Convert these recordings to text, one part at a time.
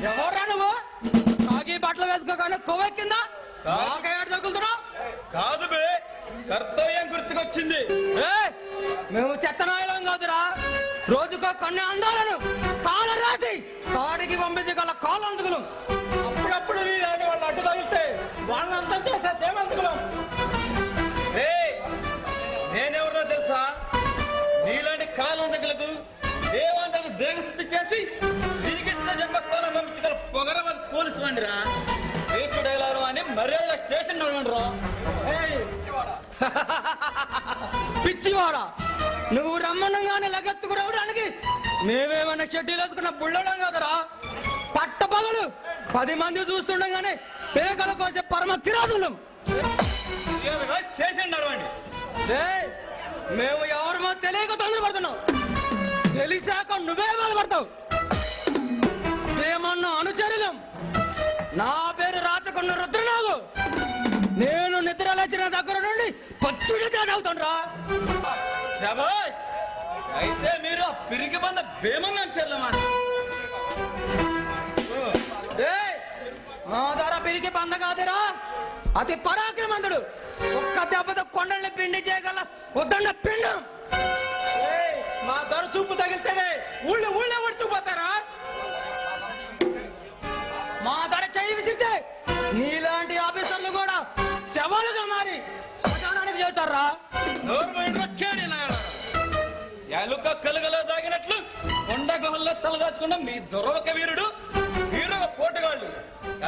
ఎవరా నువ్వు? కాకి బట్టలు వేసుకోగానే కొవ్వెక్కిందా? తగులుతున్నావు కాదు బే, కర్తవ్యం గుర్తుకొచ్చింది. మేము చెత్తనాయలం కాదురా, రోజుకో కొన్ని అందాలను కాల రాసి కాడికి పంపించగల కాలందుకులు. అప్పుడప్పుడు నీలాంటి వాళ్ళు అడ్డు తగిలితే వాళ్ళంతా చేసేదేమందుకులం. నేనెవరో తెలుసా? నీలాంటి కాలందుకులకు దేవాంతకు దేగశుద్ధి చేసి శ్రీకృష్ణ జన్మస్థానం పంపించగల పొగరవని పోలీసు వండిరా. వేస్ట్ డైలారు అని మర్యాదగా స్టేషన్ నడవండిరా. పిచ్చివాడా, నువ్వు రమ్మనంగానే లగెత్తుకు రావడానికి మేమేమన్నా షెడ్యూల్ వేసుకున్న బుళ్ళడం కదరా. పట్టపగలు 10 మంది చూస్తుండగానే పేకల కోసే పరమ కిరాదులం. స్టేషన్ నడవండి. మేము ఎవరమో తెలియక తొందరపడుతున్నావు. తెలిసాక నువ్వే బాధపడతావు. ఏమన్నా అనుచరులం. నా పేరు రాచకొండ రుద్రనాగు. నేను నిద్ర లేచిన దగ్గర నుండి పచ్చుడిగా తాగుతాను. శభాష్, అయితే మీరు ఆ పిరికి బంద భీమంగా చెల్లమా? మా ధర పిరికి బంద కాదురా, అతి పరాక్రమంతుడు. ఒక్క దెబ్బతో కొండల్ని పిండి చేయగల ఉద్దండ పిండం. మా ధర చూపు తగిలితేనే ఊళ్ళో పడిచిపోతారా? మా ధర చేయి విసిరితే నీలాంటి ఆఫీసర్లు కూడా శవాలుగా మారి శ్మశానానికి చేస్తారా? ఎలుక కలుగలో దాగినట్లు కొండ గుహల్లో తలదాచుకున్న మీ దొరవక వీరుడు వీరుగా పోటుగాళ్ళు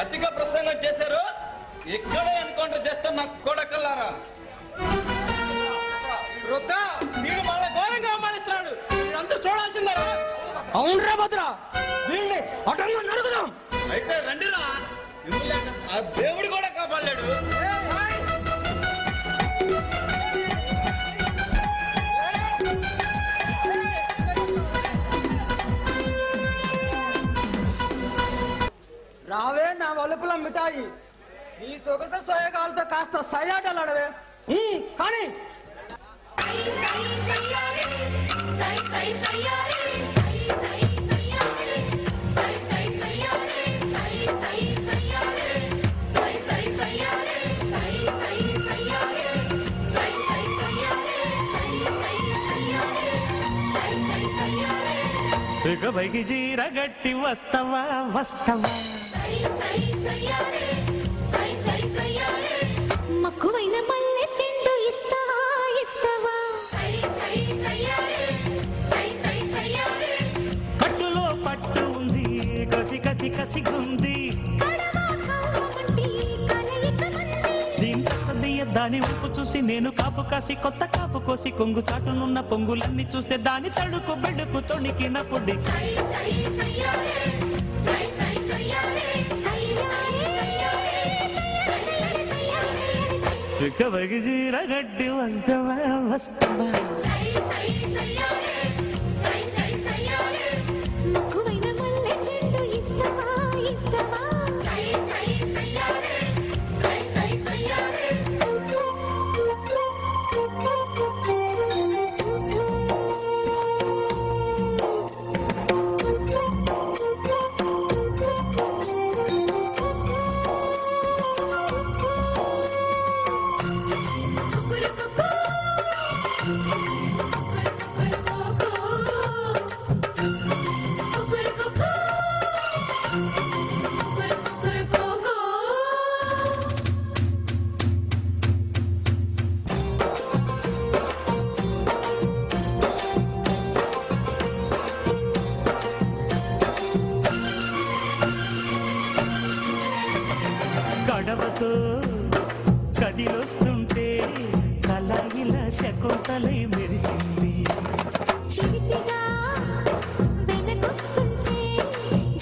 అతిగా ప్రసంగం చేశారు. ఇక్కడే ఎన్కౌంటర్ చేస్తే నాకు కొడకల్లారా. వృద్ధ, మీరు మళ్ళీ ఘోరంగా అవమానిస్తున్నాడు. మీరంతా చూడాల్సిందరా. అవునరా భద్ర, వీళ్ళని అటంగా నడుగుదాం. అయితే రండిరా, ఆ దేవుడు కూడా కాపాడలేడు. రావే నా వలుపుల మిఠాయి, నీ సొగస సోయగాలతో కాస్త సయ్యాటలు అడవే. కానీ బైకి జీర గట్టి వస్తవా వస్తవా, మక్కువైన మల్లె చెండు ఇస్తవా ఇస్తవా, కట్టులో పట్టు ఉంది కసి కసి కసిగుంది, దాని ఉప్పు చూసి నేను కాపు కాసి కొత్త కాపు కోసి కొంగు చాటునున్న పొంగులన్నీ చూస్తే దాని తడుకు బెడుకు తొణికిన పొడి జీరగడ్డి వస్తవా వస్తవా, మక్కువైన మల్లె చెండు ఇస్తవా ఇస్తవా. గడవతో కదిలొస్తుంటే కలయిల శకుంతలై మెరిసింది, చిలిపిగా వెనకొస్తుంటే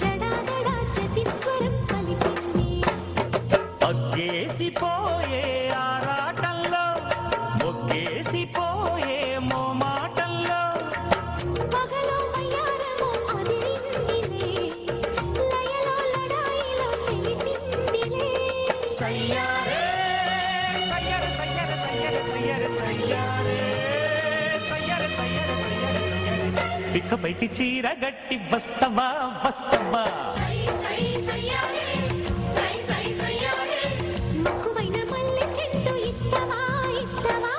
జడాదడా చతిస్వరం కలిపింది. అగ్గేసిపోయే ఆరాటంలో మొగ్గేసిపోయే మోమాటంలో ఇకపైకి చీర గట్టి వస్తవా వస్తవా మక్కువైన మల్లె చెట్టు ఇస్తవా ఇస్తవా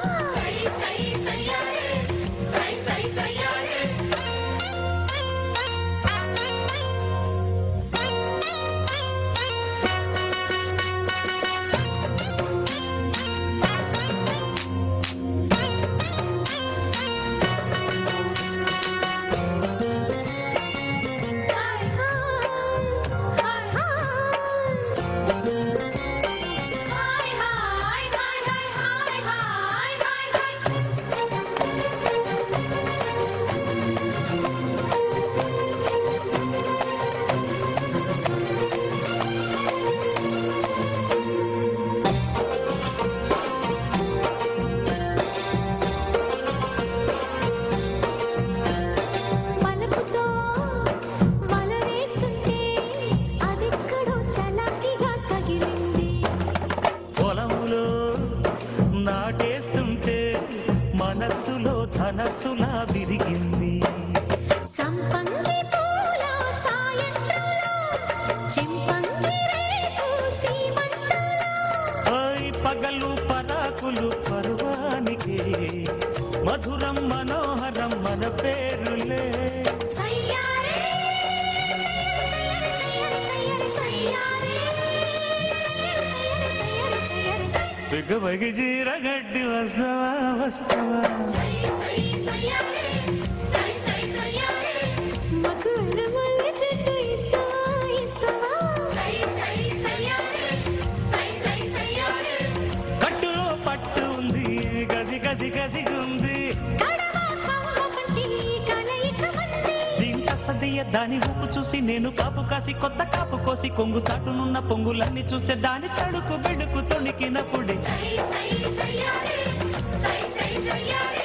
పలుకుతో వలవేస్తుంటే అదెక్కడో చలాకిగా తగిలింది పొలములో నాటేస్తుంటే మనస్సులో ధనస్సులా విరిగింది సంపంగి పూల సాయంత్రంలో చింపంగి రేకు సీమంతంలో ఓయ్ పగలు పరాకులు పర్వానికి మధురం మనోహరం మన పేరులే సయ్యారే సయ్యారే బిగబగి చీర గట్టి వస్తవా వస్తవా మక్కువైన మల్లె చెట్టు ఇస్తవా ఇస్తవా కట్టులో పట్టు ఉంది గసి గసి గసిగుంది కడవ కవ్వ కంటి కలయిక మంది దీంత సదియ దాని ఊపు చూసి నేను కాపు కాసి కొత్త కాపు కోసి కొంగు చాటునున్న పొంగులన్నీ చూస్తే దాని తడుకు బెడుకు తొణికినప్పుడే సయ్యారే